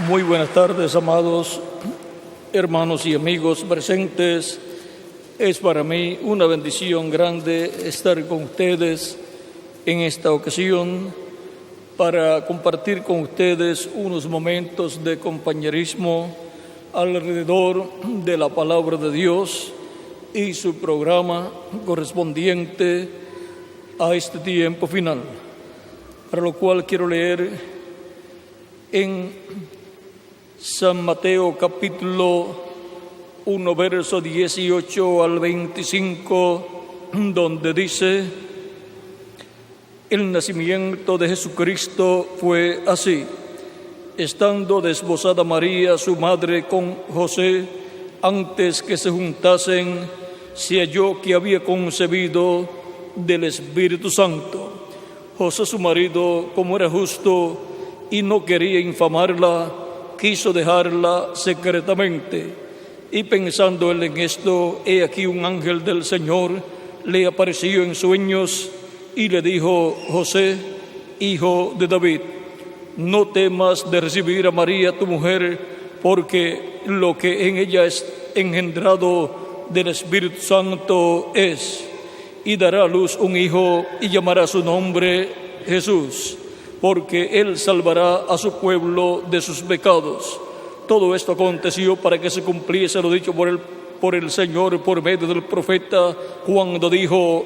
Muy buenas tardes, amados hermanos y amigos presentes. Es para mí una bendición grande estar con ustedes en esta ocasión para compartir con ustedes unos momentos de compañerismo alrededor de la palabra de Dios y su programa correspondiente a este tiempo final, para lo cual quiero leer en San Mateo capítulo 1, verso 18 al 25, donde dice: el nacimiento de Jesucristo fue así. Estando desposada María, su madre, con José, antes que se juntasen, se halló que había concebido del Espíritu Santo. José, su marido, como era justo y no quería infamarla, quiso dejarla secretamente. Y pensando él en esto, he aquí un ángel del Señor le apareció en sueños y le dijo: José, hijo de David, no temas de recibir a María tu mujer, porque lo que en ella es engendrado del Espíritu Santo es, y dará a luz un hijo y llamará su nombre Jesús, porque él salvará a su pueblo de sus pecados. Todo esto aconteció para que se cumpliese lo dicho por el Señor por medio del profeta, cuando dijo: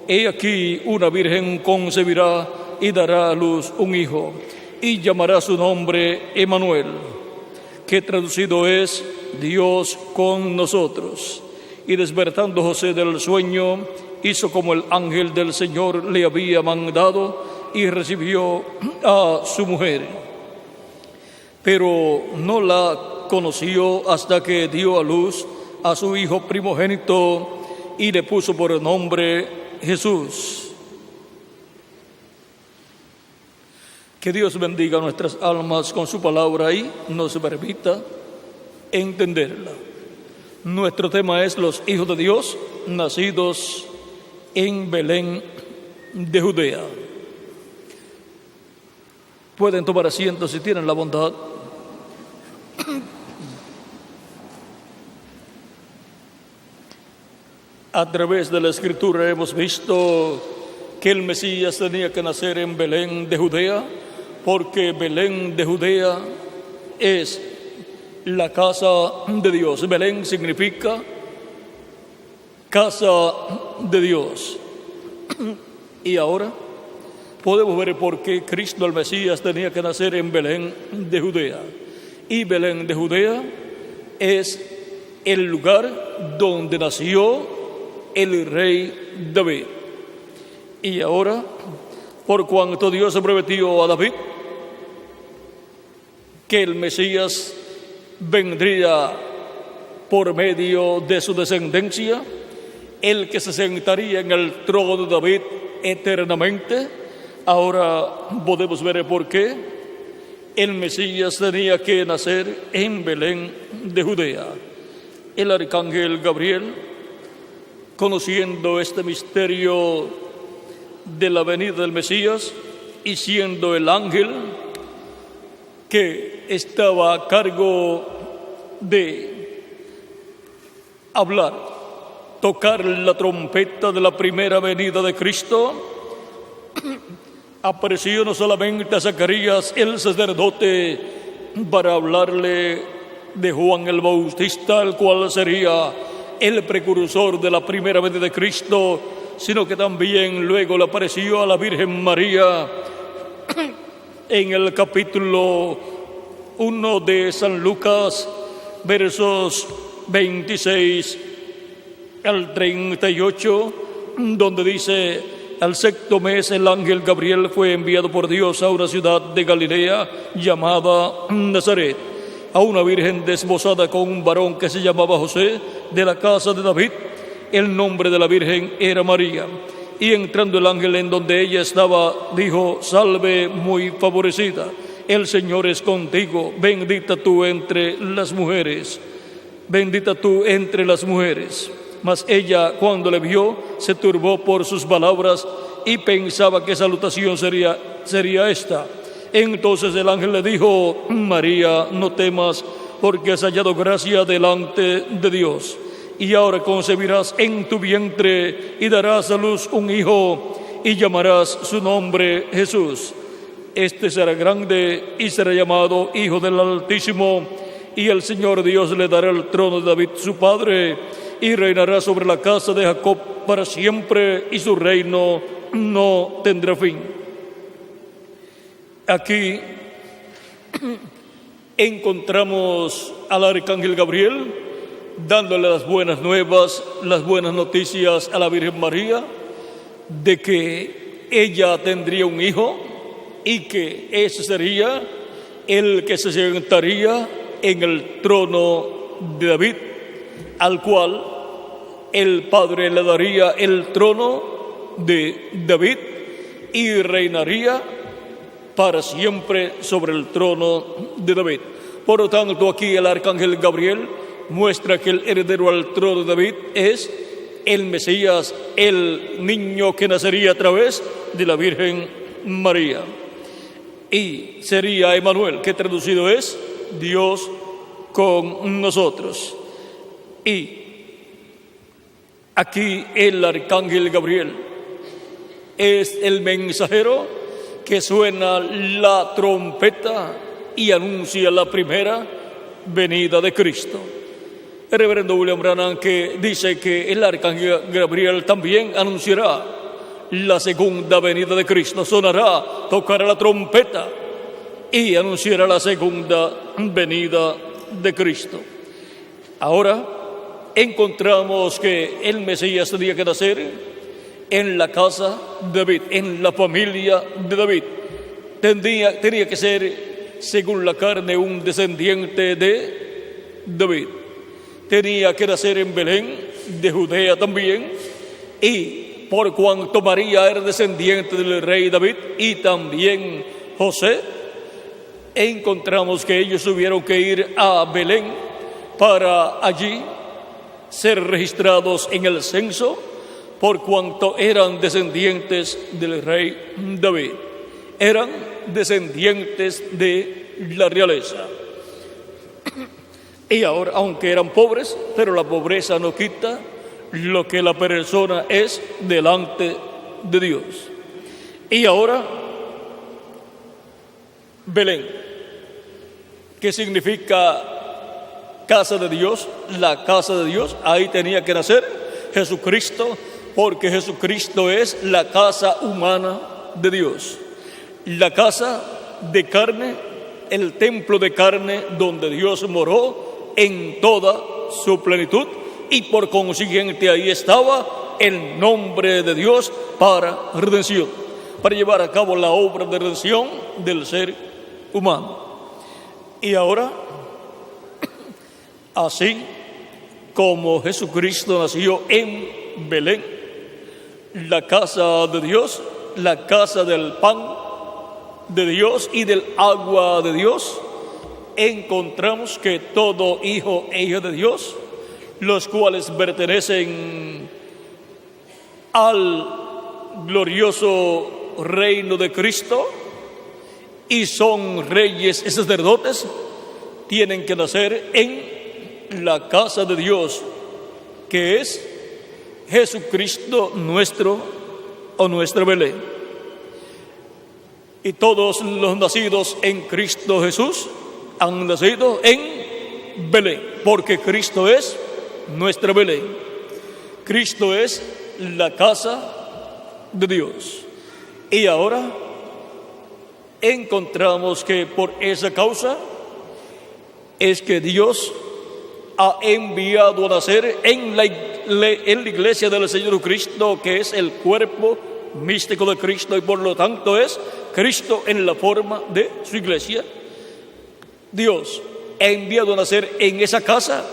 he aquí una virgen concebirá y dará a luz un hijo, y llamará su nombre Emmanuel, que traducido es Dios con nosotros. Y despertando José del sueño, hizo como el ángel del Señor le había mandado, y recibió a su mujer. Pero no la conoció hasta que dio a luz a su hijo primogénito y le puso por nombre Jesús. Que Dios bendiga nuestras almas con su palabra y nos permita entenderla. Nuestro tema es los hijos de Dios nacidos en Belén de Judea. Pueden tomar asiento si tienen la bondad. A través de la Escritura hemos visto que el Mesías tenía que nacer en Belén de Judea, porque Belén de Judea es la casa de Dios. Belén significa casa de Dios. Y ahora podemos ver por qué Cristo el Mesías tenía que nacer en Belén de Judea. Y Belén de Judea es el lugar donde nació el rey David. Y ahora, por cuanto Dios se prometió a David que el Mesías vendría por medio de su descendencia, el que se sentaría en el trono de David eternamente, ahora podemos ver por qué el Mesías tenía que nacer en Belén de Judea. El arcángel Gabriel, conociendo este misterio de la venida del Mesías y siendo el ángel que estaba a cargo de hablar, tocar la trompeta de la primera venida de Cristo, apareció no solamente a Zacarías, el sacerdote, para hablarle de Juan el Bautista, el cual sería el precursor de la primera venida de Cristo, sino que también luego le apareció a la Virgen María en el capítulo 1 de San Lucas, versos 26 al 38, donde dice: al sexto mes el ángel Gabriel fue enviado por Dios a una ciudad de Galilea llamada Nazaret, a una virgen desposada con un varón que se llamaba José, de la casa de David. El nombre de la virgen era María. Y entrando el ángel en donde ella estaba, dijo: salve, muy favorecida, el Señor es contigo, bendita tú entre las mujeres. Mas ella, cuando le vio, se turbó por sus palabras y pensaba qué salutación sería esta. Entonces el ángel le dijo: María, no temas, porque has hallado gracia delante de Dios. Y ahora concebirás en tu vientre y darás a luz un hijo y llamarás su nombre Jesús. Este será grande y será llamado Hijo del Altísimo, y el Señor Dios le dará el trono de David su padre, y reinará sobre la casa de Jacob para siempre, y su reino no tendrá fin. Aquí encontramos al arcángel Gabriel dándole las buenas nuevas, las buenas noticias a la Virgen María de que ella tendría un hijo y que ese sería el que se sentaría en el trono de David, al cual el Padre le daría el trono de David y reinaría para siempre sobre el trono de David. Por lo tanto, aquí el arcángel Gabriel muestra que el heredero al trono de David es el Mesías, el niño que nacería a través de la Virgen María. Y sería Emmanuel, que traducido es Dios con nosotros. Y aquí el arcángel Gabriel es el mensajero que suena la trompeta y anuncia la primera venida de Cristo. El reverendo William Branham, que dice que el arcángel Gabriel también anunciará la segunda venida de Cristo, sonará, tocará la trompeta y anunciará la segunda venida de Cristo. Ahora encontramos que el Mesías tenía que nacer en la casa de David, en la familia de David. Tenía que ser, según la carne, un descendiente de David. Tenía que nacer en Belén, de Judea también, y por cuanto María era descendiente del rey David y también José, encontramos que ellos tuvieron que ir a Belén para allí ser registrados en el censo, por cuanto eran descendientes del rey David. Eran descendientes de la realeza. Y ahora, aunque eran pobres, pero la pobreza no quita lo que la persona es delante de Dios. Y ahora, Belén, que significa casa de Dios, la casa de Dios, ahí tenía que nacer Jesucristo, porque Jesucristo es la casa humana de Dios, la casa de carne, el templo de carne donde Dios moró en toda su plenitud, y por consiguiente ahí estaba el nombre de Dios para redención, para llevar a cabo la obra de redención del ser humano. Y ahora, así como Jesucristo nació en Belén, la casa de Dios, la casa del pan de Dios y del agua de Dios, encontramos que todo hijo e hija de Dios, los cuales pertenecen al glorioso reino de Cristo y son reyes y sacerdotes, tienen que nacer en la casa de Dios, que es Jesucristo nuestro o nuestra Belén. Y todos los nacidos en Cristo Jesús han nacido en Belén, porque Cristo es nuestra Belén. Cristo es la casa de Dios. Y ahora encontramos que por esa causa es que Dios ha enviado a nacer en la iglesia del Señor Cristo, que es el cuerpo místico de Cristo, y por lo tanto es Cristo en la forma de su iglesia. Dios ha enviado a nacer en esa casa,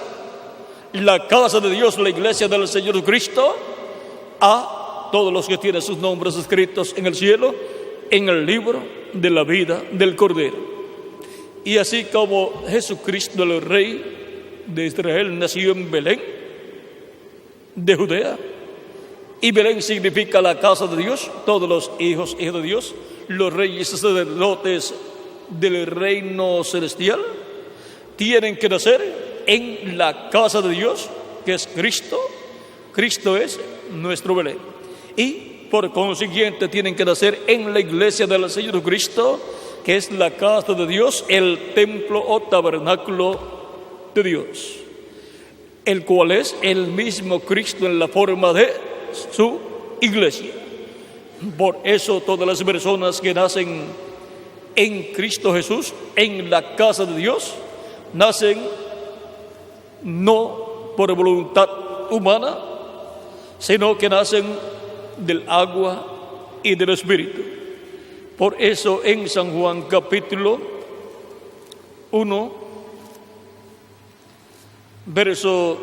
la casa de Dios, la iglesia del Señor Cristo, a todos los que tienen sus nombres escritos en el cielo, en el libro de la vida del Cordero. Y así como Jesucristo, el Rey de Israel, nació en Belén, de Judea, y Belén significa la casa de Dios, todos los hijos de Dios, los reyes y sacerdotes del reino celestial tienen que nacer en la casa de Dios, que es Cristo. Cristo es nuestro Belén. Y por consiguiente tienen que nacer en la iglesia del Señor Cristo, que es la casa de Dios, el templo o tabernáculo de Dios, el cual es el mismo Cristo en la forma de su iglesia. Por eso todas las personas que nacen en Cristo Jesús, en la casa de Dios, nacen no por voluntad humana, sino que nacen del agua y del Espíritu. Por eso en San Juan capítulo 1, verso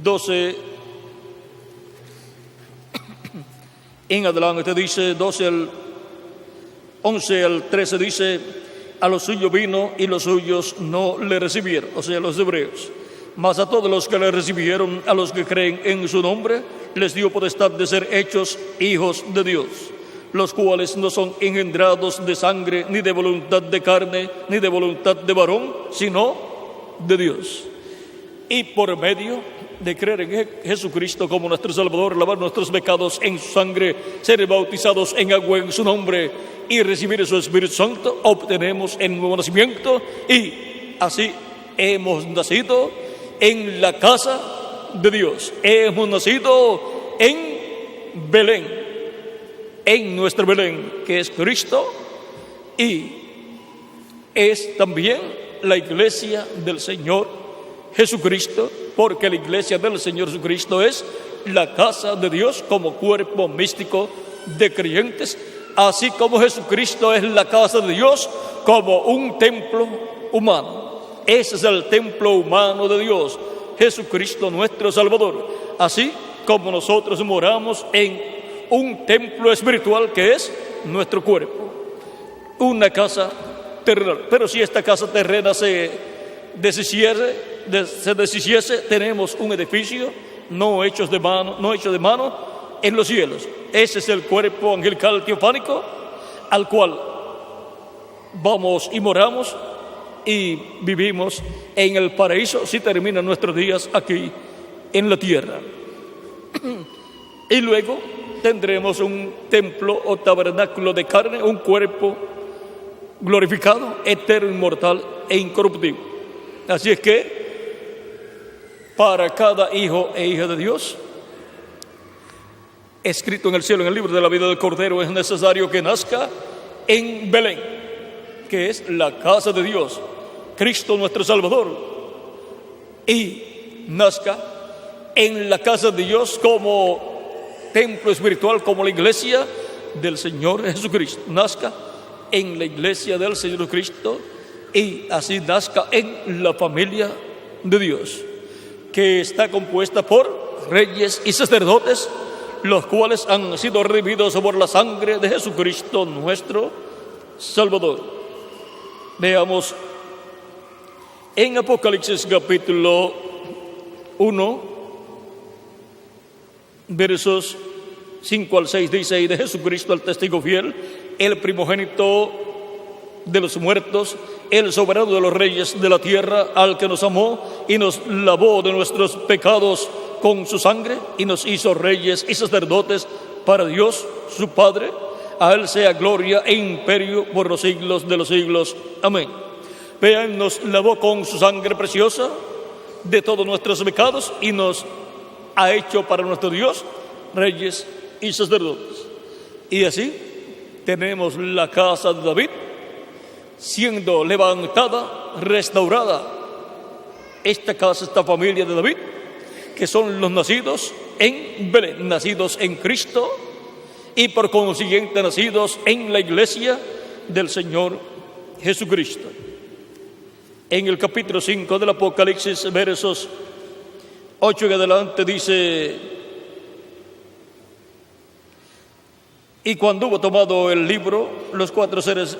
12 en adelante dice, 11 al 13 dice: a los suyos vino y los suyos no le recibieron, o sea, los hebreos. Mas a todos los que le recibieron, a los que creen en su nombre, les dio potestad de ser hechos hijos de Dios, los cuales no son engendrados de sangre, ni de voluntad de carne, ni de voluntad de varón, sino de Dios. Y por medio de creer en Jesucristo como nuestro Salvador, lavar nuestros pecados en su sangre, ser bautizados en agua en su nombre y recibir su Espíritu Santo, obtenemos el nuevo nacimiento, y así hemos nacido en la casa de Dios. Hemos nacido en Belén, en nuestro Belén, que es Cristo, y es también la iglesia del Señor Jesucristo, porque la iglesia del Señor Jesucristo es la casa de Dios como cuerpo místico de creyentes, así como Jesucristo es la casa de Dios como un templo humano. Ese es el templo humano de Dios, Jesucristo nuestro Salvador. Así como nosotros moramos en un templo espiritual que es nuestro cuerpo, una casa terrenal. Pero si esta casa terrena se deshiciese, tenemos un edificio no hecho de mano en los cielos. Ese es el cuerpo angelical teofánico al cual vamos y moramos y vivimos en el paraíso si terminan nuestros días aquí en la tierra. Y luego tendremos un templo o tabernáculo de carne, un cuerpo glorificado, eterno, inmortal e incorruptible. Así es que para cada hijo e hija de Dios, escrito en el cielo, en el libro de la vida del Cordero, es necesario que nazca en Belén, que es la casa de Dios, Cristo nuestro Salvador, y nazca en la casa de Dios como templo espiritual, como la iglesia del Señor Jesucristo. Nazca en la iglesia del Señor Jesucristo, y así nazca en la familia de Dios, que está compuesta por reyes y sacerdotes, los cuales han sido redimidos por la sangre de Jesucristo nuestro Salvador. Veamos en Apocalipsis capítulo 1, versos 5 al 6, dice: y de Jesucristo el testigo fiel, el primogénito de los muertos, el soberano de los reyes de la tierra, al que nos amó y nos lavó de nuestros pecados con su sangre y nos hizo reyes y sacerdotes para Dios su Padre. A él sea gloria e imperio por los siglos de los siglos. Amén. Vean, nos lavó con su sangre preciosa de todos nuestros pecados y nos ha hecho para nuestro Dios reyes y sacerdotes. Y así tenemos la casa de David siendo levantada, restaurada. Esta casa, esta familia de David, que son los nacidos en Belén, nacidos en Cristo y por consiguiente nacidos en la iglesia del Señor Jesucristo. En el capítulo 5 del Apocalipsis, versos 8 en adelante, dice: y cuando hubo tomado el libro, los cuatro seres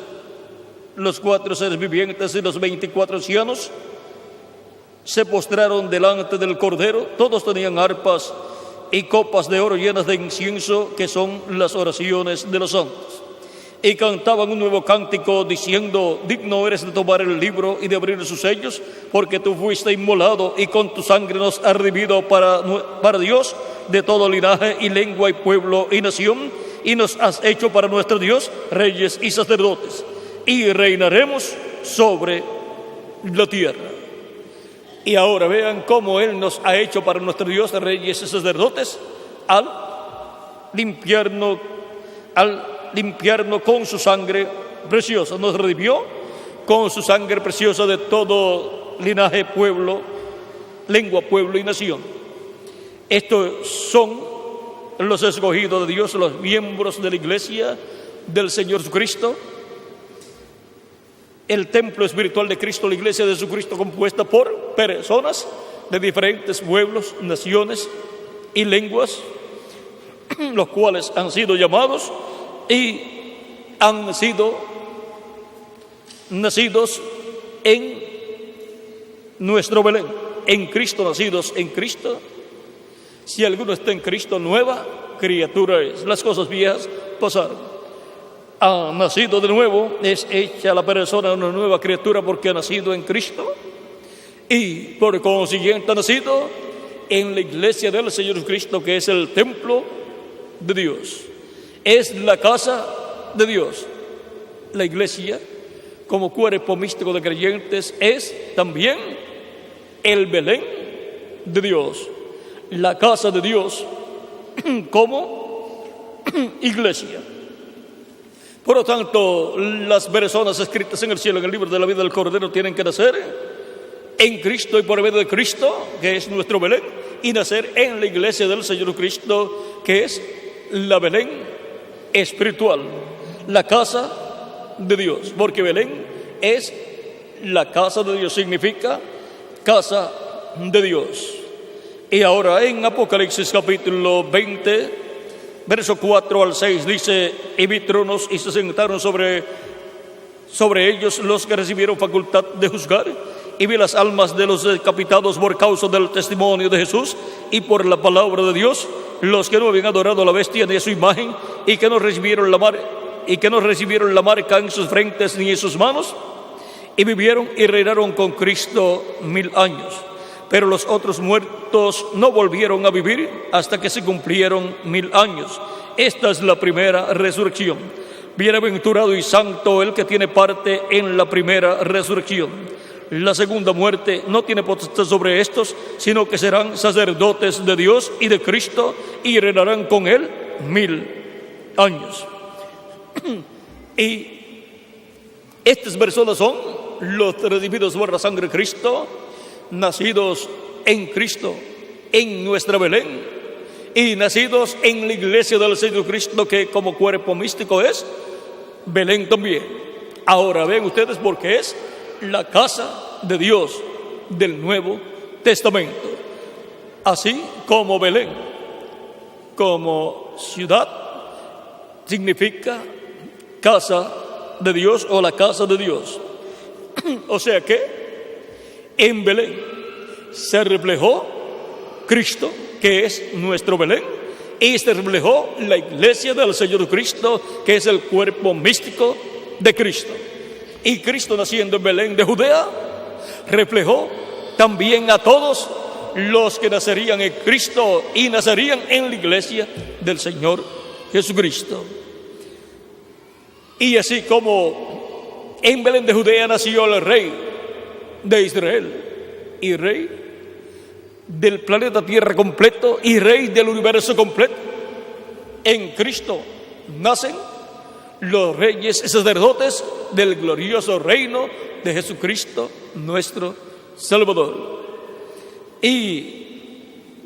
vivientes y los 24 ancianos se postraron delante del Cordero. Todos tenían arpas y copas de oro llenas de incienso, que son las oraciones de los santos. y cantaban un nuevo cántico diciendo: digno eres de tomar el libro y de abrir sus sellos, porque tú fuiste inmolado y con tu sangre nos has redimido para Dios de todo linaje y lengua y pueblo y nación, y nos has hecho para nuestro Dios reyes y sacerdotes, y reinaremos sobre la tierra. Y ahora vean cómo Él nos ha hecho para nuestro Dios reyes y sacerdotes al limpiarnos con su sangre preciosa. Nos redimió con su sangre preciosa de todo linaje, pueblo, lengua, pueblo y nación. Estos son los escogidos de Dios, los miembros de la iglesia del Señor Jesucristo, el templo espiritual de Cristo, la iglesia de Jesucristo, compuesta por personas de diferentes pueblos, naciones y lenguas, los cuales han sido llamados y han sido nacidos en nuestro Belén, en Cristo, nacidos en Cristo. Si alguno está en Cristo, nueva criatura es. Las cosas viejas pasaron. Ha nacido de nuevo, es hecha la persona una nueva criatura porque ha nacido en Cristo, y por consiguiente ha nacido en la iglesia del Señor Jesucristo, que es el templo de Dios, es la casa de Dios. La iglesia, como cuerpo místico de creyentes, es también el Belén de Dios, la casa de Dios como iglesia. Por lo tanto, las personas escritas en el cielo, en el libro de la vida del Cordero, tienen que nacer en Cristo y por medio de Cristo, que es nuestro Belén, y nacer en la iglesia del Señor Cristo, que es la Belén espiritual, la casa de Dios, porque Belén es la casa de Dios, significa casa de Dios. Y ahora en Apocalipsis capítulo 20, verso 4 al 6 dice: y vi tronos y se sentaron sobre ellos los que recibieron facultad de juzgar, y vi las almas de los decapitados por causa del testimonio de Jesús y por la palabra de Dios, los que no habían adorado a la bestia ni a su imagen, y que no recibieron la marca en sus frentes ni en sus manos, y vivieron y reinaron con Cristo 1000 años. Pero los otros muertos no volvieron a vivir hasta que se cumplieron 1000 años. Esta es la primera resurrección. Bienaventurado y santo el que tiene parte en la primera resurrección. La segunda muerte no tiene potestad sobre estos, sino que serán sacerdotes de Dios y de Cristo, y reinarán con Él 1000 años. Y estas personas son los redimidos por la sangre de Cristo, nacidos en Cristo, en nuestra Belén, y nacidos en la iglesia del Señor Cristo, que como cuerpo místico es Belén también. Ahora ven ustedes por qué es la casa de Dios del Nuevo Testamento. Así como Belén, como ciudad, significa casa de Dios o la casa de Dios. O sea que en Belén se reflejó Cristo, que es nuestro Belén, y se reflejó la iglesia del Señor Cristo, que es el cuerpo místico de Cristo. Y Cristo, naciendo en Belén de Judea, reflejó también a todos los que nacerían en Cristo y nacerían en la iglesia del Señor Jesucristo. Y así como en Belén de Judea nació el Rey de Israel y Rey del planeta Tierra completo y Rey del universo completo, en Cristo nacen los reyes y sacerdotes del glorioso reino de Jesucristo nuestro Salvador, y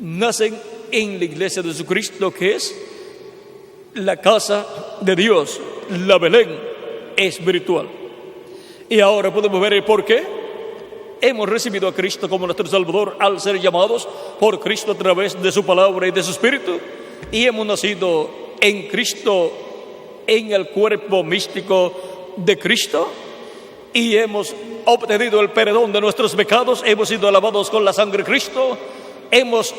nacen en la iglesia de Jesucristo, que es la casa de Dios, la Belén espiritual. Y ahora podemos ver el por qué hemos recibido a Cristo como nuestro Salvador al ser llamados por Cristo a través de su palabra y de su Espíritu, y hemos nacido en Cristo, en el cuerpo místico de Cristo, y hemos obtenido el perdón de nuestros pecados, hemos sido lavados con la sangre de Cristo, hemos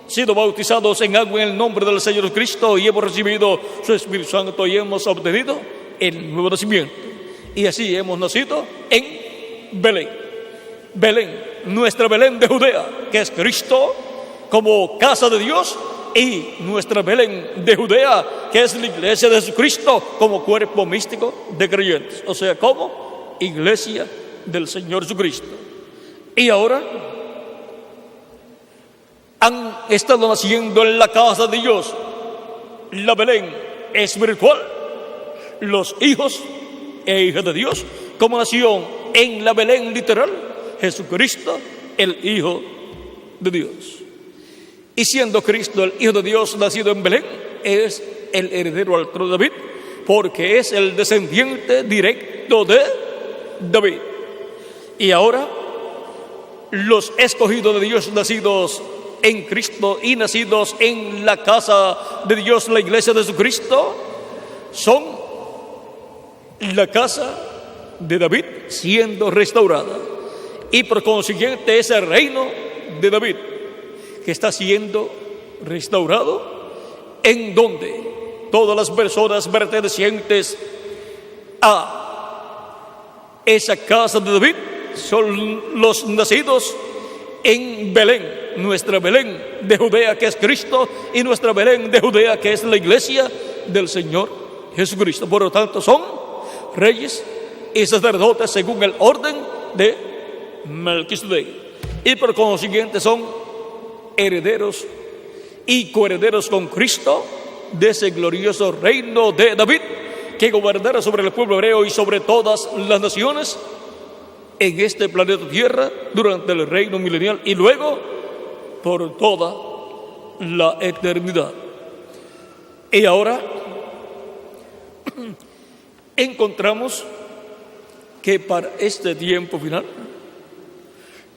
sido bautizados en agua en el nombre del Señor Cristo, y hemos recibido su Espíritu Santo, y hemos obtenido el nuevo nacimiento. Y así hemos nacido en Belén. Belén, nuestra Belén de Judea, que es Cristo como casa de Dios, y nuestra Belén de Judea, que es la iglesia de Jesucristo como cuerpo místico de creyentes, o sea, como iglesia del Señor Jesucristo. Y ahora han estado naciendo en la casa de Dios, la Belén espiritual, los hijos e hijas de Dios, como nació en la Belén literal, Jesucristo, el Hijo de Dios. Y siendo Cristo el Hijo de Dios nacido en Belén, es el heredero al trono de David, porque es el descendiente directo de David. Y ahora, los escogidos de Dios nacidos en Cristo y nacidos en la casa de Dios, la iglesia de Jesucristo, son la casa de David siendo restaurada. Y por consiguiente ese reino de David que está siendo restaurado, en donde todas las personas pertenecientes a esa casa de David son los nacidos en Belén, nuestra Belén de Judea, que es Cristo, y nuestra Belén de Judea, que es la iglesia del Señor Jesucristo. Por lo tanto, son reyes y sacerdotes según el orden de Melquisedec, y por consiguiente son herederos y coherederos con Cristo de ese glorioso reino de David, que gobernará sobre el pueblo hebreo y sobre todas las naciones en este planeta Tierra durante el reino milenial y luego por toda la eternidad. Y ahora encontramos que para este tiempo final,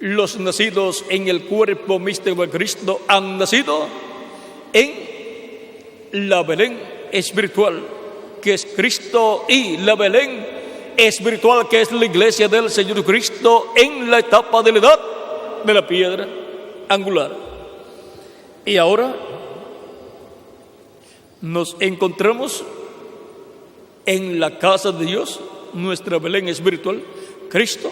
los nacidos en el cuerpo místico de Cristo han nacido en la Belén espiritual, que es Cristo, y la Belén espiritual, que es la iglesia del Señor Cristo, en la etapa de la edad de la piedra angular. Y ahora nos encontramos en la casa de Dios, nuestra Belén espiritual, Cristo,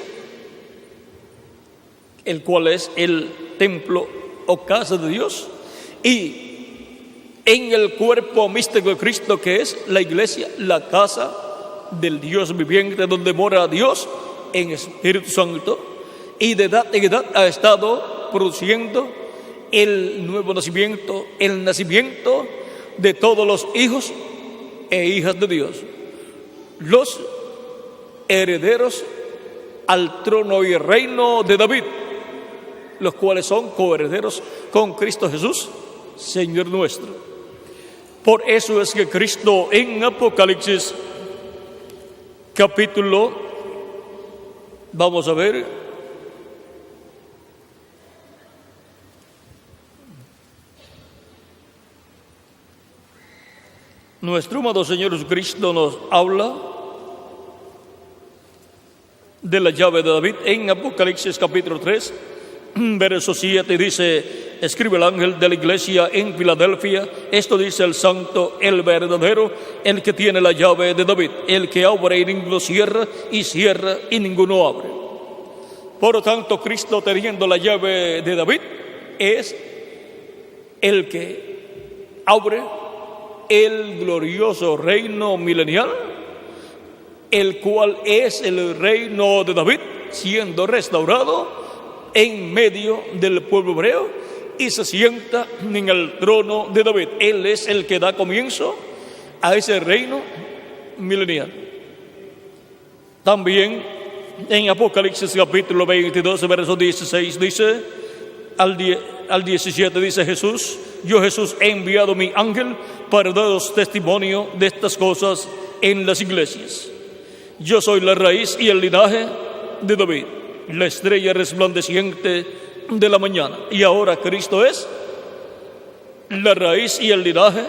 el cual es el templo o casa de Dios, y en el cuerpo místico de Cristo, que es la iglesia, la casa del Dios viviente, donde mora Dios en Espíritu Santo, y de edad en edad ha estado produciendo el nuevo nacimiento, el nacimiento de todos los hijos e hijas de Dios, los herederos al trono y reino de David, los cuales son coherederos con Cristo Jesús, Señor nuestro. Por eso es que Cristo en Apocalipsis capítulo, vamos a ver, nuestro amado Señor Jesucristo nos habla de la llave de David en Apocalipsis capítulo 3, verso 7, dice: escribe el ángel de la iglesia en Filadelfia, esto dice el santo, el verdadero, el que tiene la llave de David, el que abre y ninguno cierra, y cierra y ninguno abre. Por lo tanto, Cristo, teniendo la llave de David, es el que abre el glorioso reino milenial, el cual es el reino de David, siendo restaurado en medio del pueblo hebreo, y se sienta en el trono de David. Él es el que da comienzo a ese reino milenial. También en Apocalipsis capítulo 22, verso 16 dice, al 17 dice Jesús: yo Jesús he enviado mi ángel para daros testimonio de estas cosas en las iglesias. Yo soy la raíz y el linaje de David, la estrella resplandeciente de la mañana. Y ahora Cristo es la raíz y el linaje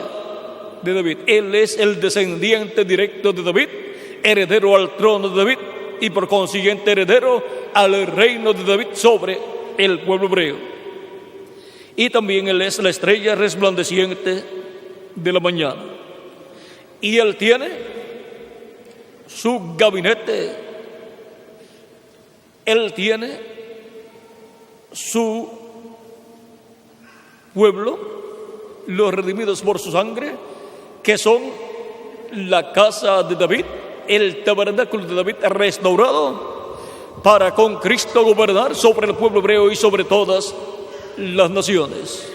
de David. Él es el descendiente directo de David, heredero al trono de David, y por consiguiente heredero al reino de David sobre el pueblo hebreo. Y también Él es la estrella resplandeciente de la mañana. Y Él tiene su gabinete. Él tiene su pueblo, los redimidos por su sangre, que son la casa de David, el tabernáculo de David restaurado para con Cristo gobernar sobre el pueblo hebreo y sobre todas las naciones.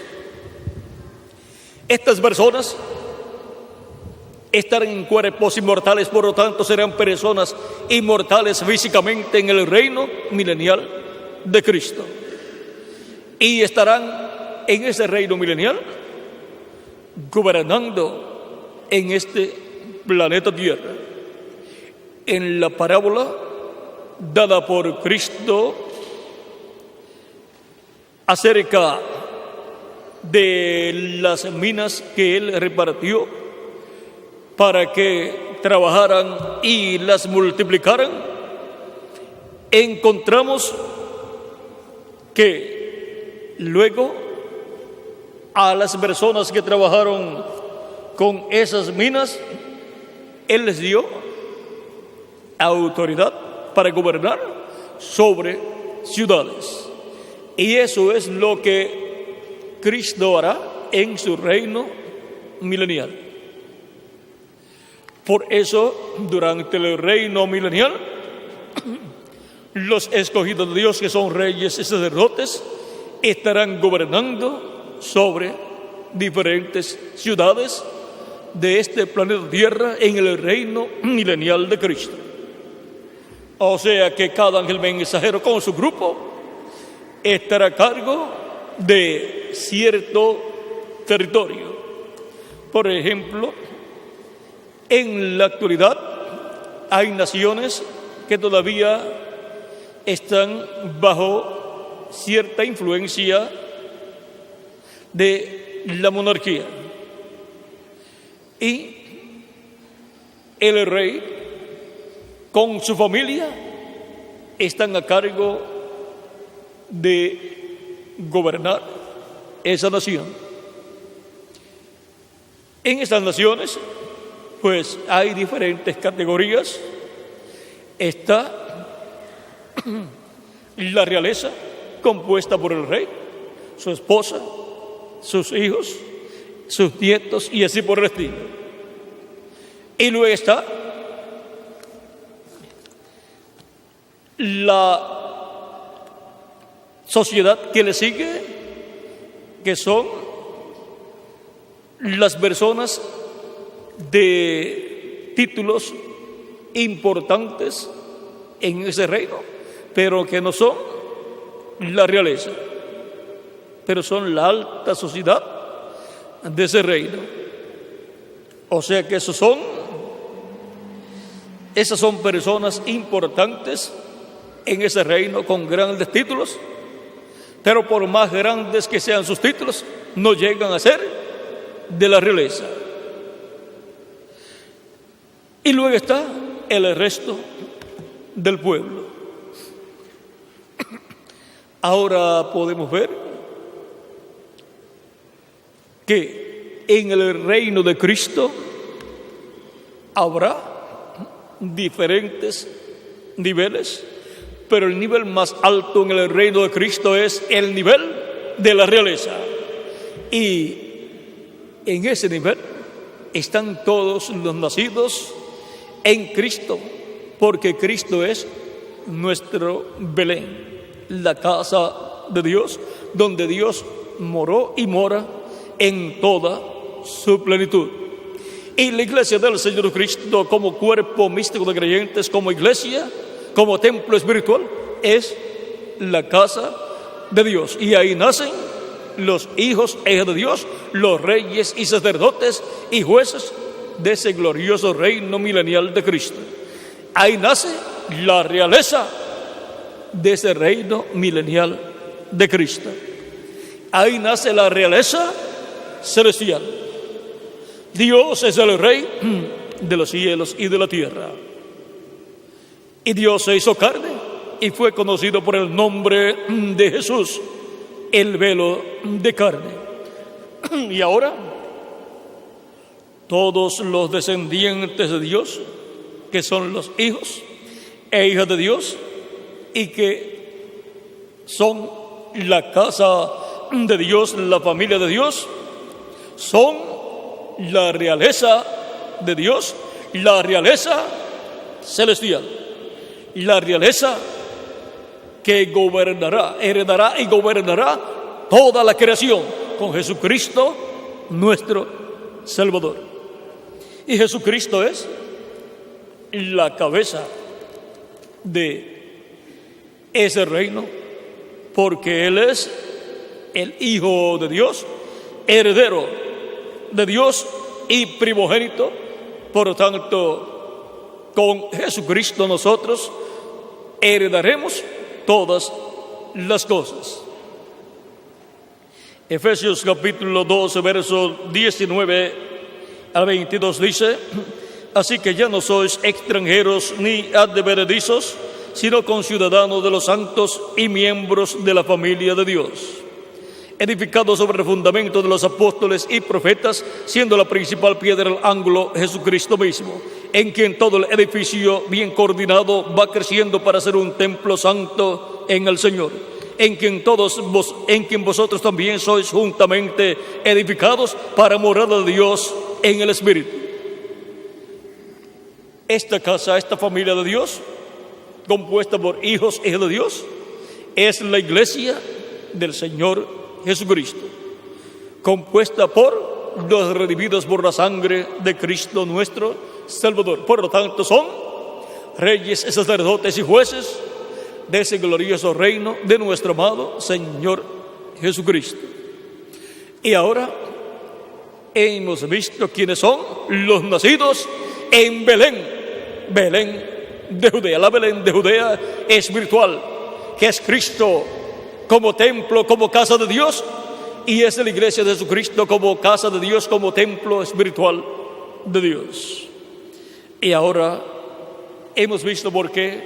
Estas personas estarán en cuerpos inmortales, por lo tanto serán personas inmortales físicamente en el reino milenial de Cristo. Y estarán en ese reino milenial gobernando en este planeta Tierra. En la parábola dada por Cristo acerca de las minas que Él repartió para que trabajaran y las multiplicaran, encontramos que luego a las personas que trabajaron con esas minas, Él les dio autoridad para gobernar sobre ciudades. Y eso es lo que Cristo hará en su reino milenial. Por eso, durante el reino milenial, los escogidos de Dios, que son reyes y sacerdotes, estarán gobernando sobre diferentes ciudades de este planeta Tierra en el reino milenial de Cristo. O sea que cada ángel mensajero con su grupo estará a cargo de cierto territorio. Por ejemplo, en la actualidad hay naciones que todavía están bajo cierta influencia de la monarquía. Y el rey con su familia están a cargo de gobernar esa nación. En estas naciones, pues hay diferentes categorías. Está la realeza, compuesta por el rey, su esposa, sus hijos, sus nietos y así por el estilo. Y luego está la sociedad que le sigue, que son las personas de títulos importantes en ese reino, pero que no son la realeza, pero son la alta sociedad de ese reino. O sea que esas son personas importantes en ese reino con grandes títulos, pero por más grandes que sean sus títulos, no llegan a ser de la realeza. Y luego está el resto del pueblo. Ahora podemos ver que en el reino de Cristo habrá diferentes niveles, pero el nivel más alto en el reino de Cristo es el nivel de la realeza. Y en ese nivel están todos los nacidos en Cristo, porque Cristo es nuestro Belén, la casa de Dios, donde Dios moró y mora en toda su plenitud. Y la iglesia del Señor Cristo, como cuerpo místico de creyentes, como iglesia, como templo espiritual, es la casa de Dios. Y ahí nacen los hijos e hijas de Dios, los reyes y sacerdotes y jueces de ese glorioso reino milenial de Cristo. Ahí nace la realeza de ese reino milenial de Cristo. Ahí nace la realeza celestial. Dios es el Rey de los cielos y de la tierra. Y Dios se hizo carne y fue conocido por el nombre de Jesús, el velo de carne. Y ahora todos los descendientes de Dios que son los hijos e hijas de Dios y que son la casa de Dios, la familia de Dios, son la realeza de Dios, la realeza celestial, la realeza que gobernará, heredará y gobernará toda la creación con Jesucristo, nuestro Salvador. Y Jesucristo es la cabeza de ese reino, porque Él es el Hijo de Dios, heredero de Dios y primogénito. Por lo tanto, con Jesucristo nosotros heredaremos todas las cosas. Efesios capítulo 12, verso 19 al 22 dice: así que ya no sois extranjeros ni advenedizos, sino conciudadanos de los santos y miembros de la familia de Dios, edificados sobre el fundamento de los apóstoles y profetas, siendo la principal piedra del ángulo Jesucristo mismo, en quien todo el edificio bien coordinado va creciendo para ser un templo santo en el Señor, en quien vosotros también sois juntamente edificados para morada de Dios en el Espíritu. Esta casa, esta familia de Dios, compuesta por hijos e hijas de Dios, es la iglesia del Señor Jesucristo, compuesta por los redimidos por la sangre de Cristo nuestro Salvador. Por lo tanto, son reyes, sacerdotes y jueces de ese glorioso reino de nuestro amado Señor Jesucristo. Y ahora hemos visto quiénes son los nacidos en Belén, Belén de Judea. La Belén de Judea espiritual, que es Cristo como templo, como casa de Dios, y es la iglesia de Jesucristo como casa de Dios, como templo espiritual de Dios. Y ahora hemos visto por qué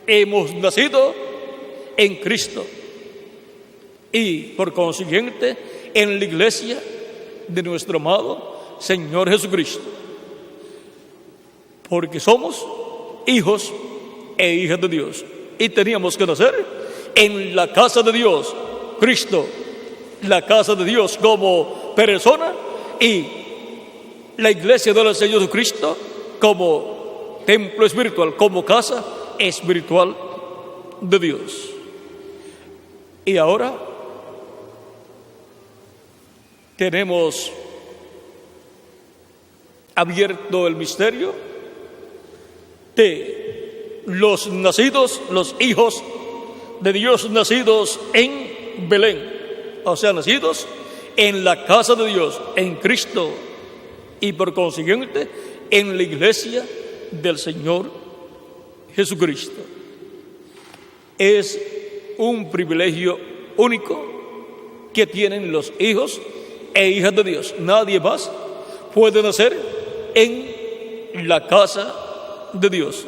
hemos nacido en Cristo y por consiguiente en la iglesia de nuestro amado Señor Jesucristo, porque somos hijos e hijas de Dios y teníamos que nacer en la casa de Dios, Cristo, la casa de Dios como persona, y la iglesia del Señor Jesucristo como templo espiritual, como casa espiritual de Dios. Y ahora tenemos abierto el misterio de los nacidos, los hijos de Dios nacidos en Belén, o sea, nacidos en la casa de Dios, en Cristo, y por consiguiente en la iglesia del Señor Jesucristo. Es un privilegio único que tienen los hijos e hijas de Dios. Nadie más puede nacer en la casa de Dios.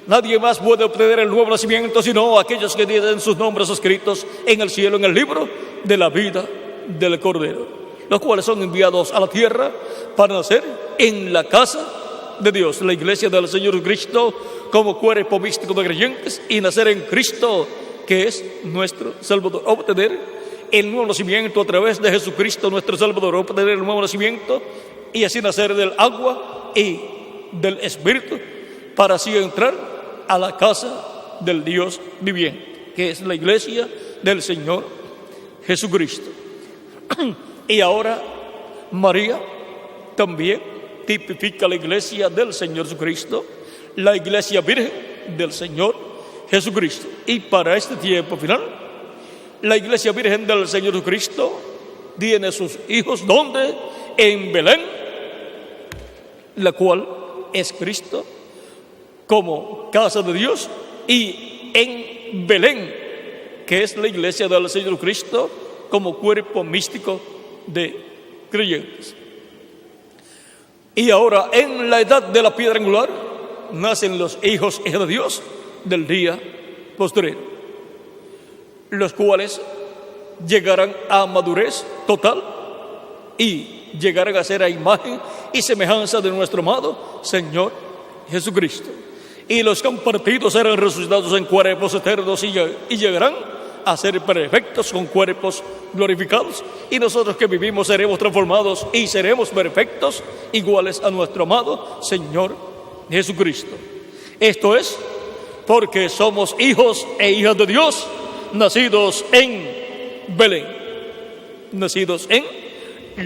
Nadie más puede obtener el nuevo nacimiento sino aquellos que tienen sus nombres escritos en el cielo, en el libro de la vida del Cordero, los cuales son enviados a la tierra para nacer en la casa de Dios, la iglesia del Señor Cristo, como cuerpo místico de creyentes, y nacer en Cristo, que es nuestro Salvador. Obtener el nuevo nacimiento a través de Jesucristo, nuestro Salvador. Obtener el nuevo nacimiento y así nacer del agua y del Espíritu, para así entrar a la casa del Dios viviente, que es la iglesia del Señor Jesucristo. Y ahora María también tipifica la iglesia del Señor Jesucristo, la iglesia virgen del Señor Jesucristo. Y para este tiempo final, la iglesia virgen del Señor Jesucristo tiene sus hijos, ¿dónde? En Belén, la cual es Cristo como casa de Dios, y en Belén, que es la iglesia del Señor Cristo como cuerpo místico de creyentes. Y ahora, en la edad de la piedra angular, nacen los hijos e hijas de Dios del día posterior, los cuales llegarán a madurez total y llegarán a ser a imagen y semejanza de nuestro amado Señor Jesucristo. Y los que han partido serán resucitados en cuerpos eternos y llegarán a ser perfectos con cuerpos glorificados. Y nosotros que vivimos seremos transformados y seremos perfectos, iguales a nuestro amado Señor Jesucristo. Esto es porque somos hijos e hijas de Dios, nacidos en Belén, nacidos en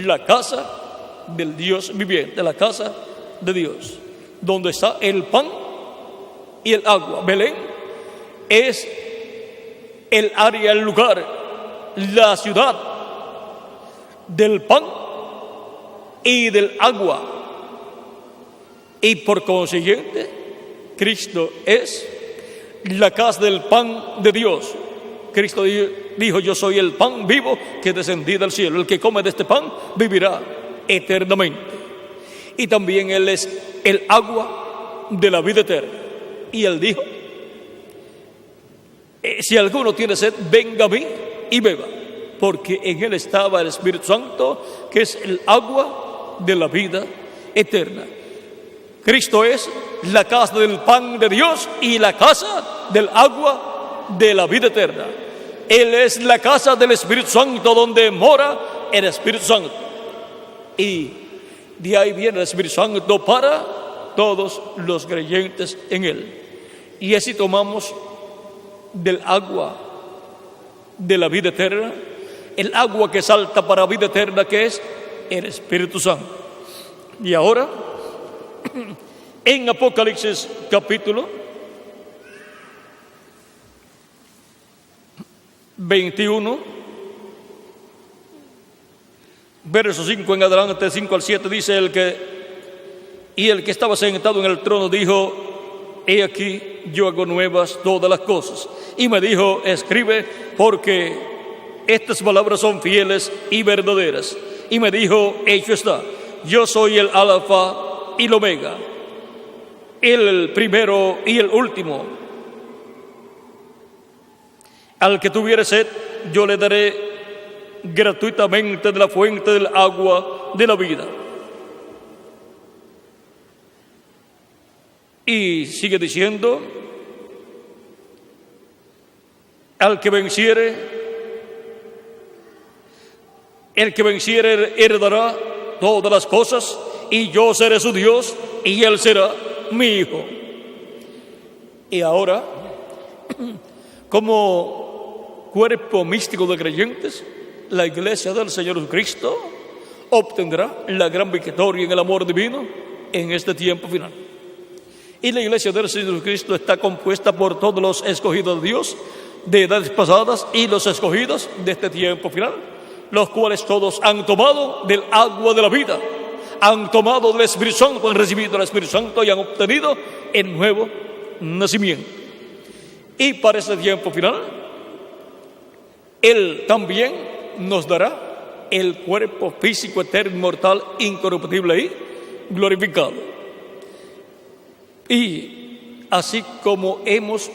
la casa del Dios viviente, la casa de Dios, donde está el pan y el agua. Belén es el área, el lugar, la ciudad del pan y del agua. Y por consiguiente, Cristo es la casa del pan de Dios. Cristo dijo: yo soy el pan vivo que descendí del cielo. El que come de este pan vivirá eternamente. Y también Él es el agua de la vida eterna. Y Él dijo: si alguno tiene sed, venga a mí y beba, porque en Él estaba el Espíritu Santo, que es el agua de la vida eterna. Cristo es la casa del pan de Dios y la casa del agua de la vida eterna. Él es la casa del Espíritu Santo, donde mora el Espíritu Santo. Y de ahí viene el Espíritu Santo para todos los creyentes en Él. Y así tomamos del agua de la vida eterna, el agua que salta para vida eterna, que es el Espíritu Santo. Y ahora, en Apocalipsis capítulo 21, versos 5 en adelante, 5 al 7, dice: el que estaba sentado en el trono dijo: he aquí, yo hago nuevas todas las cosas. Y me dijo: escribe, porque estas palabras son fieles y verdaderas. Y me dijo: hecho está, yo soy el Alfa y el Omega, el primero y el último. Al que tuviere sed, yo le daré gratuitamente de la fuente del agua de la vida. Y sigue diciendo: el que venciere heredará todas las cosas, y yo seré su Dios, y él será mi hijo. Y ahora, como cuerpo místico de creyentes, la iglesia del Señor Jesucristo obtendrá la gran victoria en el amor divino en este tiempo final. Y la iglesia del Señor Jesucristo está compuesta por todos los escogidos de Dios de edades pasadas y los escogidos de este tiempo final, los cuales todos han tomado del agua de la vida, han tomado del Espíritu Santo, han recibido el Espíritu Santo y han obtenido el nuevo nacimiento. Y para este tiempo final, Él también nos dará el cuerpo físico eterno, inmortal, incorruptible y glorificado. Y así como hemos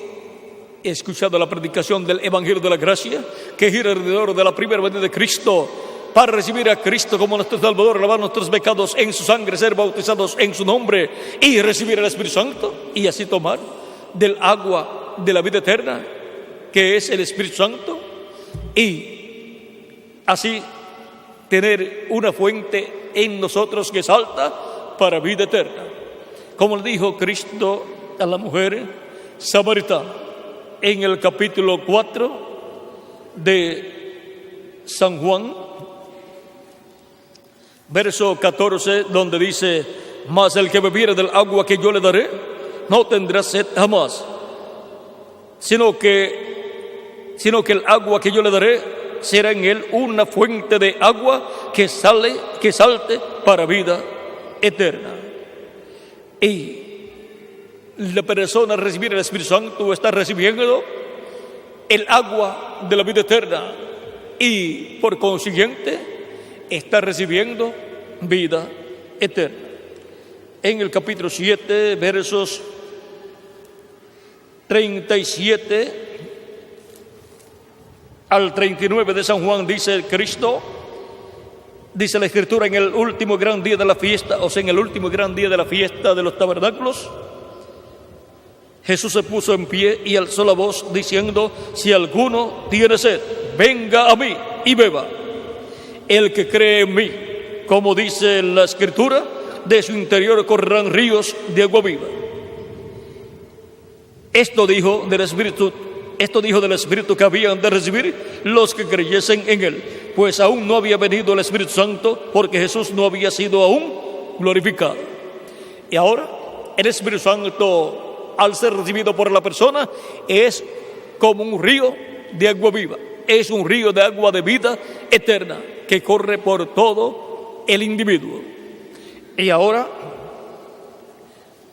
escuchado la predicación del Evangelio de la Gracia, que gira alrededor de la primera venida de Cristo, para recibir a Cristo como nuestro Salvador, lavar nuestros pecados en su sangre, ser bautizados en su nombre y recibir el Espíritu Santo, y así tomar del agua de la vida eterna, que es el Espíritu Santo, y así tener una fuente en nosotros que salta para vida eterna. Como le dijo Cristo a la mujer samaritana en el capítulo 4 de San Juan, verso 14, donde dice: mas el que bebiere del agua que yo le daré no tendrá sed jamás, sino que el agua que yo le daré será en él una fuente de agua que salte para vida eterna. Y la persona al recibir el Espíritu Santo está recibiendo el agua de la vida eterna, y por consiguiente está recibiendo vida eterna. En el capítulo 7, versos 37 al 39 de San Juan, dice Cristo, dice la Escritura: en el último gran día de la fiesta, o sea, en el último gran día de la fiesta de los tabernáculos, Jesús se puso en pie y alzó la voz diciendo: si alguno tiene sed, venga a mí y beba. El que cree en mí, como dice la Escritura, de su interior correrán ríos de agua viva. Esto dijo del Espíritu que habían de recibir los que creyesen en él, pues aún no había venido el Espíritu Santo, porque Jesús no había sido aún glorificado. Y ahora el Espíritu Santo, al ser recibido por la persona, es como un río de agua viva, es un río de agua de vida eterna que corre por todo el individuo. Y ahora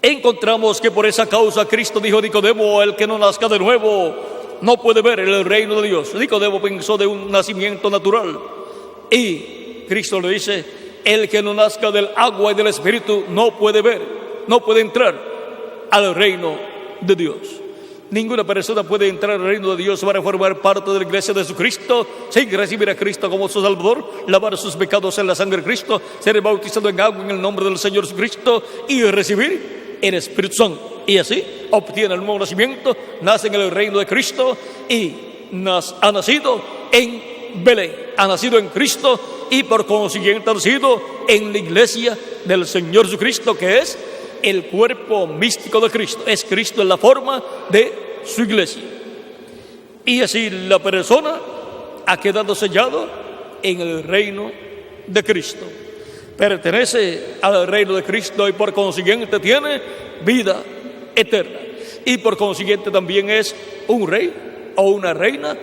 encontramos que por esa causa Cristo dijo a Nicodemo: el que no nazca de nuevo no puede ver el reino de Dios. Nicodemo pensó de un nacimiento natural, y Cristo le dice: el que no nazca del agua y del Espíritu no puede ver, no puede entrar al reino de Dios. Ninguna persona puede entrar al reino de Dios para formar parte de la iglesia de Jesucristo sin recibir a Cristo como su Salvador, lavar sus pecados en la sangre de Cristo, ser bautizado en agua en el nombre del Señor Jesucristo y recibir el Espíritu Santo. Y así obtiene el nuevo nacimiento, nace en el reino de Cristo y ha nacido en Belén, ha nacido en Cristo y por consiguiente ha nacido en la iglesia del Señor Jesucristo, que es el cuerpo místico de Cristo. Es Cristo en la forma de su iglesia. Y así la persona ha quedado sellado en el reino de Cristo. Pertenece al reino de Cristo y por consiguiente tiene vida eterna. Y por consiguiente también es un rey o una reina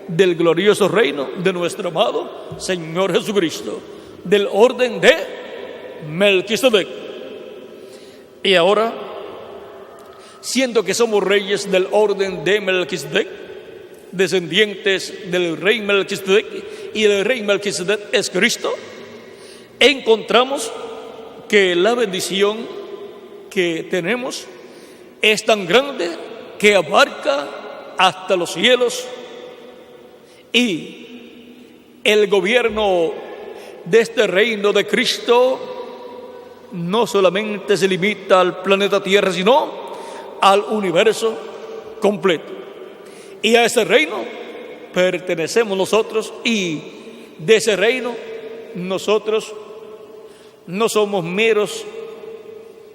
del glorioso reino de nuestro amado Señor Jesucristo, del orden de Melquisedec. Y ahora, siendo que somos reyes del orden de Melquisedec, descendientes del rey Melquisedec, y el rey Melquisedec es Cristo, encontramos que la bendición que tenemos es tan grande que abarca hasta los cielos, y el gobierno de este reino de Cristo no solamente se limita al planeta Tierra, sino al universo completo. Y a ese reino pertenecemos nosotros, y de ese reino nosotros no somos meros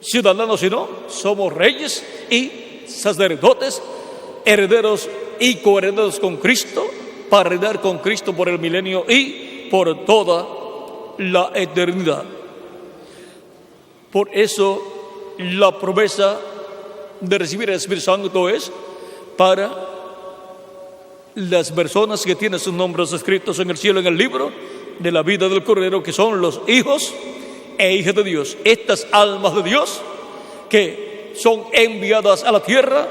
ciudadanos, sino somos reyes y sacerdotes, herederos y coherederos con Cristo, para reinar con Cristo por el milenio y por toda la eternidad. Por eso la promesa de recibir el Espíritu Santo es para las personas que tienen sus nombres escritos en el cielo, en el libro de la vida del Cordero, que son los hijos e hijas de Dios. Estas almas de Dios que son enviadas a la tierra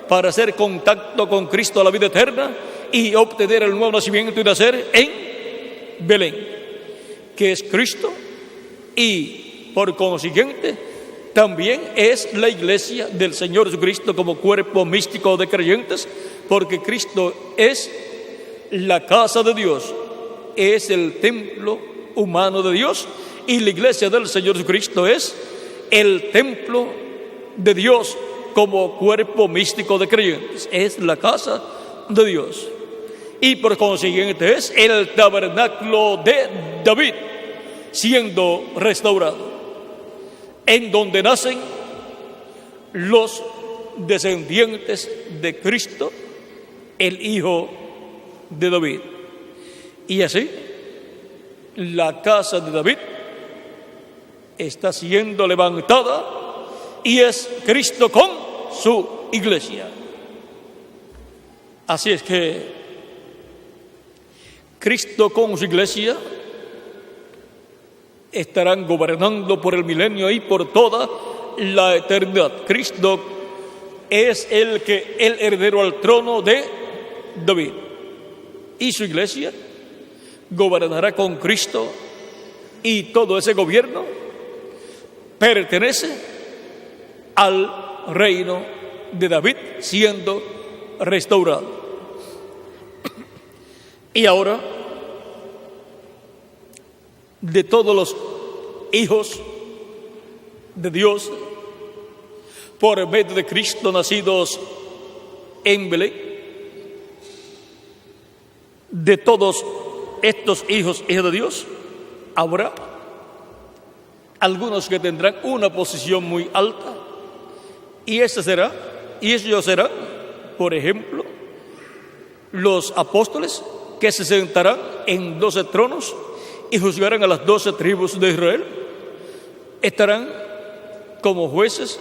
para hacer contacto con Cristo a la vida eterna y obtener el nuevo nacimiento y nacer en Belén, que es Cristo, y por consiguiente también es la iglesia del Señor Jesucristo como cuerpo místico de creyentes, porque Cristo es la casa de Dios, es el templo humano de Dios, y la iglesia del Señor Jesucristo es el templo de Dios como cuerpo místico de creyentes, es la casa de Dios, y por consiguiente es el tabernáculo de David siendo restaurado, en donde nacen los descendientes de Cristo, el Hijo de David. Y así, la casa de David está siendo levantada y es Cristo con su iglesia. Así es que Cristo con su iglesia estarán gobernando por el milenio y por toda la eternidad. Cristo es el heredero al trono de David, y su iglesia gobernará con Cristo, y todo ese gobierno pertenece al reino de David siendo restaurado. Y ahora, de todos los hijos de Dios, por medio de Cristo nacidos en Belén, de todos estos hijos de Dios, habrá algunos que tendrán una posición muy alta, y ellos serán, por ejemplo, los apóstoles que se sentarán en 12 tronos y juzgarán a las 12 tribus de Israel. Estarán como jueces,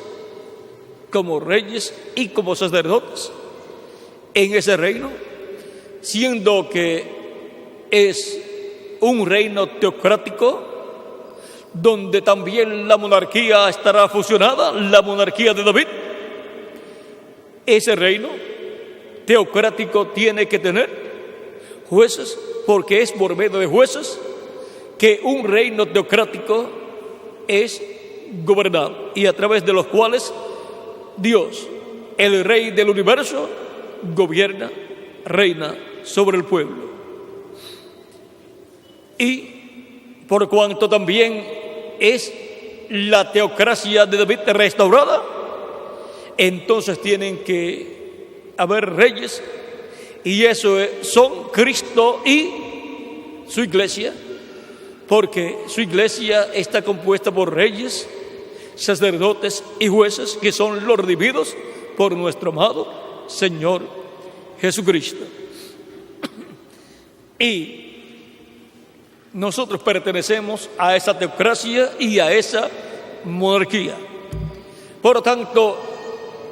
como reyes y como sacerdotes en ese reino, siendo que es un reino teocrático donde también la monarquía estará fusionada, la monarquía de David. Ese reino teocrático tiene que tener jueces, porque es por medio de jueces que un reino teocrático es gobernado, y a través de los cuales Dios, el Rey del universo, gobierna, reina sobre el pueblo. Y por cuanto también es la teocracia de David restaurada, entonces tienen que haber reyes, y eso son Cristo y su iglesia, porque su iglesia está compuesta por reyes, sacerdotes y jueces, que son los redimidos por nuestro amado Señor Jesucristo. Y nosotros pertenecemos a esa teocracia y a esa monarquía. Por lo tanto,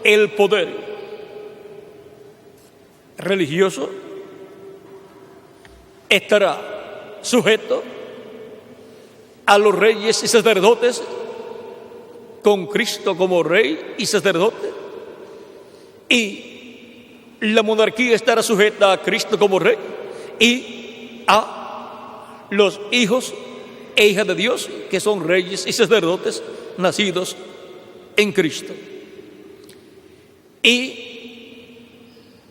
el poder religioso estará sujeto a los reyes y sacerdotes, con Cristo como rey y sacerdote, y la monarquía estará sujeta a Cristo como rey y a los hijos e hijas de Dios, que son reyes y sacerdotes nacidos en Cristo. Y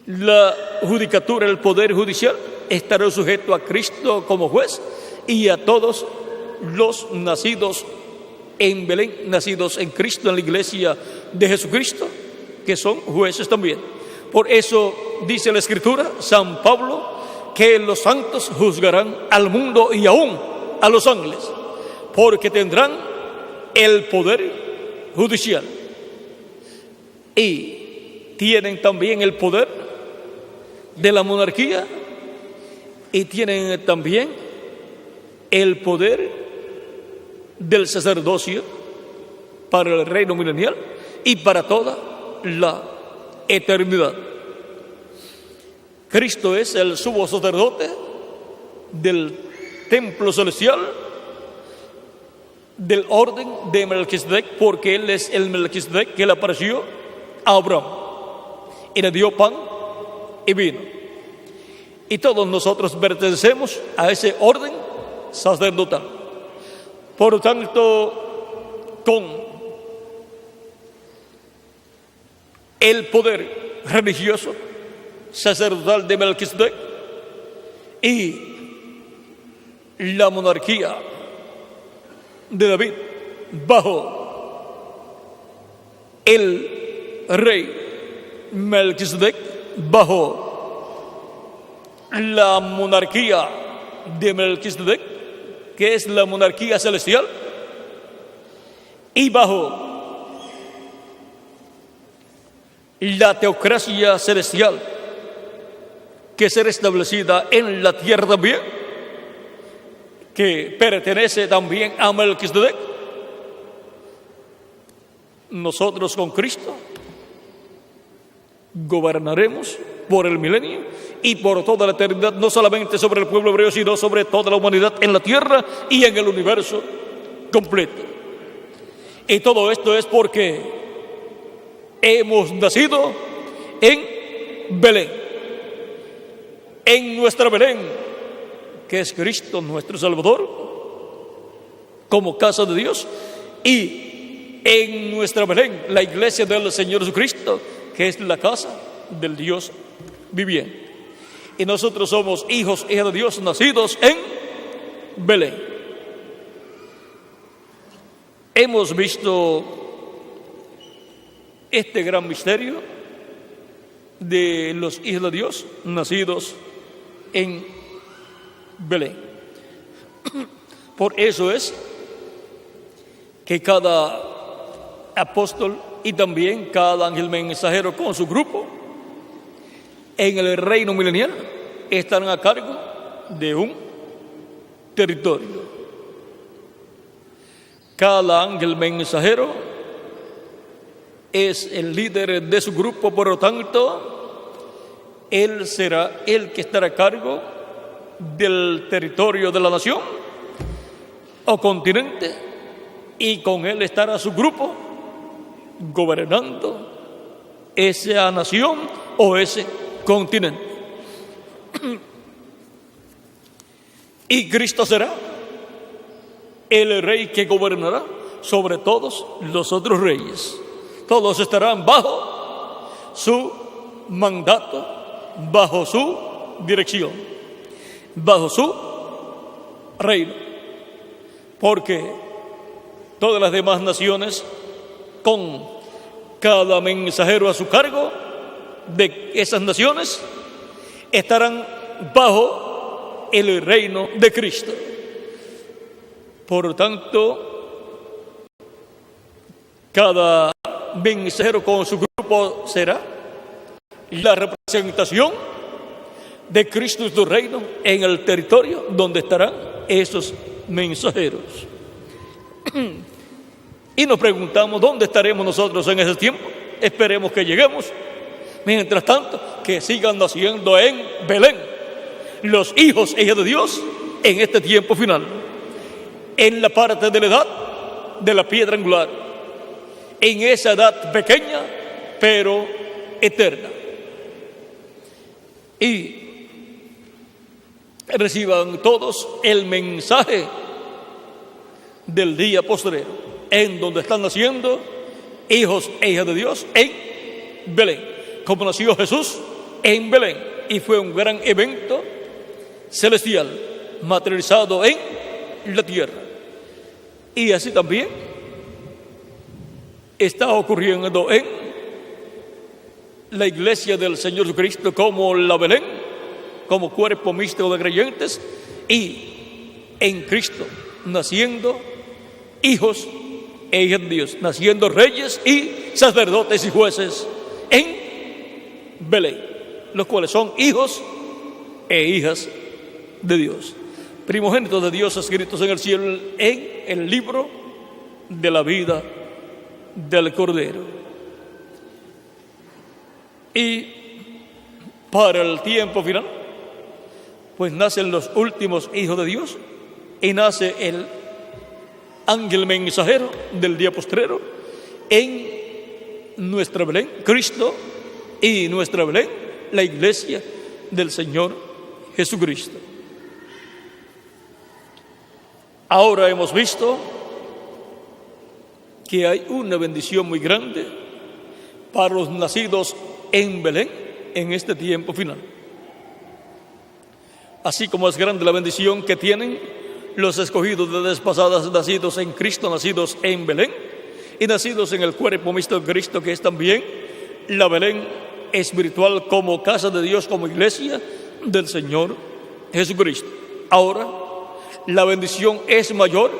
la judicatura, el poder judicial, estará sujeto a Cristo como juez y a todos los nacidos en Belén, nacidos en Cristo, en la iglesia de Jesucristo, que son jueces también. Por eso dice la Escritura, San Pablo, que los santos juzgarán al mundo y aún a los ángeles, porque tendrán el poder judicial. Y tienen también el poder de la monarquía, y tienen también el poder del sacerdocio para el reino milenial y para toda la eternidad. Cristo es el sumo sacerdote del templo celestial, del orden de Melquisedec, porque él es el Melquisedec que le apareció a Abraham y le dio pan y vino. Y todos nosotros pertenecemos a ese orden sacerdotal. Por lo tanto, con el poder religioso sacerdotal de Melquisedec y la monarquía de David bajo el rey Melquisedec, bajo la monarquía de Melquisedec, que es la monarquía celestial, y bajo la teocracia celestial, que será establecida en la tierra también, que pertenece también a Melquisedec. Nosotros con Cristo gobernaremos por el milenio y por toda la eternidad, no solamente sobre el pueblo hebreo, sino sobre toda la humanidad en la tierra y en el universo completo. Y todo esto es porque hemos nacido en Belén, en nuestra Belén, que es Cristo nuestro Salvador, como casa de Dios, y en nuestra Belén, la iglesia del Señor Jesucristo, que es la casa del Dios viviente. Y nosotros somos hijos e hijas de Dios nacidos en Belén. Hemos visto este gran misterio de los hijos de Dios nacidos en Belén. Por eso es que cada apóstol y también cada ángel mensajero con su grupo en el reino milenial estarán a cargo de un territorio. Cada ángel mensajero es el líder de su grupo, por lo tanto, él será el que estará a cargo del territorio de la nación o continente, y con él estará su grupo gobernando esa nación o ese continente. Y Cristo será el rey que gobernará sobre todos los otros reyes. Todos estarán bajo su mandato, bajo su dirección, bajo su reino. Porque todas las demás naciones, con cada mensajero a su cargo de esas naciones, estarán bajo el reino de Cristo. Por lo tanto, cada mensajero con su grupo será la representación de Cristo y su reino en el territorio donde estarán esos mensajeros. Y nos preguntamos, ¿dónde estaremos nosotros en ese tiempo? Esperemos que lleguemos. Mientras tanto, que sigan naciendo en Belén los hijos e hijas de Dios en este tiempo final, en la parte de la edad de la piedra angular, en esa edad pequeña pero eterna. Y reciban todos el mensaje del día postrero, en donde están naciendo hijos e hijas de Dios en Belén, como nació Jesús en Belén, y fue un gran evento celestial materializado en la tierra. Y así también está ocurriendo en la iglesia del Señor Jesucristo, como la Belén, como cuerpo místico de creyentes, y en Cristo naciendo hijos e hijas de Dios, naciendo reyes y sacerdotes y jueces en Belén, los cuales son hijos e hijas de Dios, primogénitos de Dios, escritos en el cielo en el libro de la vida del Cordero. Y para el tiempo final, pues nacen los últimos hijos de Dios, y nace el ángel mensajero del día postrero en nuestra Belén, Cristo, y nuestra Belén, la iglesia del Señor Jesucristo. Ahora hemos visto que hay una bendición muy grande para los nacidos en Belén en este tiempo final. Así como es grande la bendición que tienen los escogidos de vidas pasadas, nacidos en Cristo, nacidos en Belén y nacidos en el cuerpo místico de Cristo, que es también la Belén espiritual, como casa de Dios, como iglesia del Señor Jesucristo. Ahora, la bendición es mayor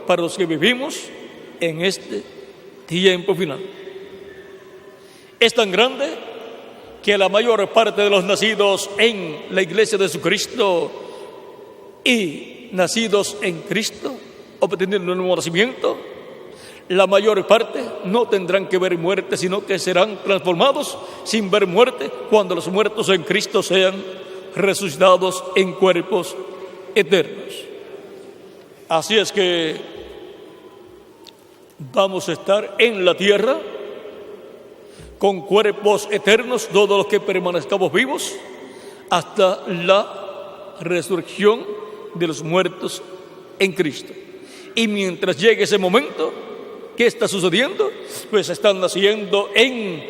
para los que vivimos en este tiempo final. Es tan grande que la mayor parte de los nacidos en la iglesia de Jesucristo y nacidos en Cristo, obteniendo un nuevo nacimiento, la mayor parte no tendrán que ver muerte, sino que serán transformados sin ver muerte cuando los muertos en Cristo sean resucitados en cuerpos eternos. Así es que vamos a estar en la tierra con cuerpos eternos, todos los que permanezcamos vivos, hasta la resurrección de los muertos en Cristo. Y mientras llegue ese momento, ¿qué está sucediendo? Pues están naciendo en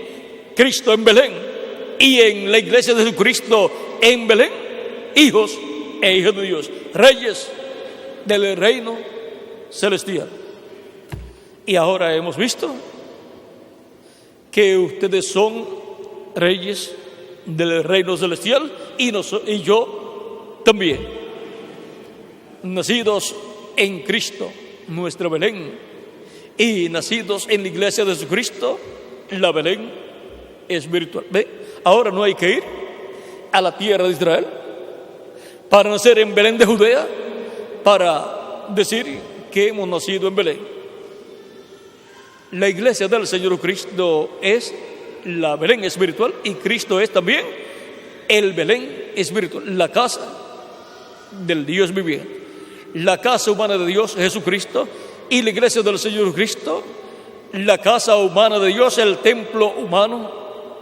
Cristo en Belén y en la iglesia de Jesucristo en Belén, hijos e hijas de Dios, reyes del reino celestial. Y ahora hemos visto que ustedes son reyes del reino celestial y yo también, nacidos en Cristo, nuestro Belén, y nacidos en la iglesia de Jesucristo, la Belén espiritual. ¿Ve? Ahora no hay que ir a la tierra de Israel para nacer en Belén de Judea, para decir que hemos nacido en Belén. La iglesia del Señor Cristo es la Belén espiritual y Cristo es también el Belén espiritual, la casa del Dios viviente, la casa humana de Dios, Jesucristo, y la iglesia del Señor Cristo, la casa humana de Dios, el templo humano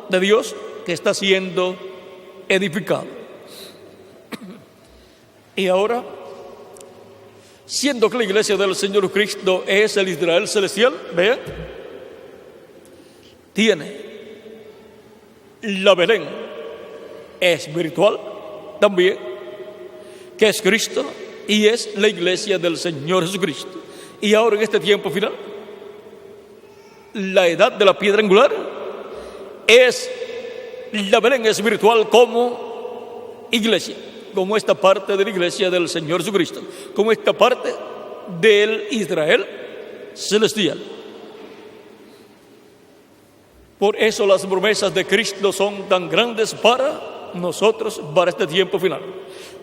de Dios que está siendo edificado. Y ahora, siendo que la iglesia del Señor Cristo es el Israel celestial, vean, tiene la Belén espiritual también, que es Cristo, y es la iglesia del Señor Jesucristo. Y ahora en este tiempo final, la edad de la piedra angular es la Belén espiritual como iglesia, como esta parte de la iglesia del Señor Jesucristo, como esta parte del Israel celestial. Por eso las promesas de Cristo son tan grandes para nosotros, para este tiempo final.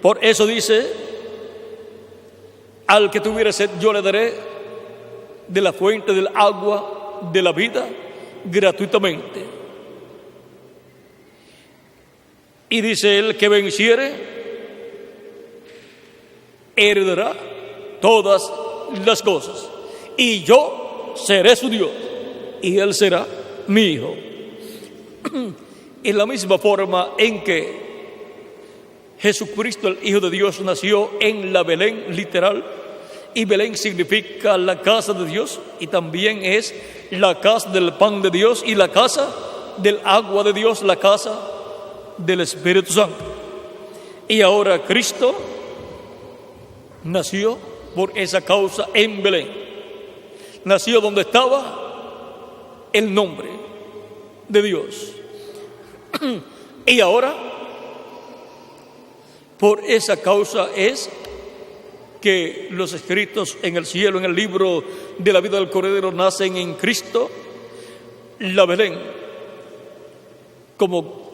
Por eso dice: al que tuviere sed, yo le daré de la fuente del agua de la vida gratuitamente. Y dice: el que venciere heredará todas las cosas, y yo seré su Dios, y él será mi hijo. En la misma forma en que Jesucristo, el Hijo de Dios, nació en la Belén literal, y Belén significa la casa de Dios, y también es la casa del pan de Dios y la casa del agua de Dios, la casa del Espíritu Santo. Y ahora Cristo nació por esa causa en Belén. Nació donde estaba el nombre de Dios. Y ahora, por esa causa es que los escritos en el cielo, en el libro de la vida del Cordero, nacen en Cristo, la Belén, como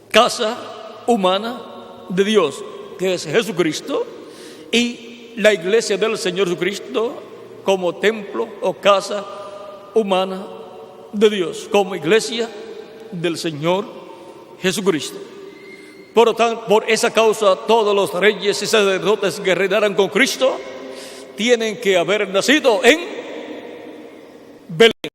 casa humana de Dios, que es Jesucristo, y la iglesia del Señor Jesucristo como templo o casa humana de Dios, como iglesia del Señor Jesucristo. Por lo tanto, por esa causa, todos los reyes y sacerdotes que reinaran con Cristo tienen que haber nacido en Belén.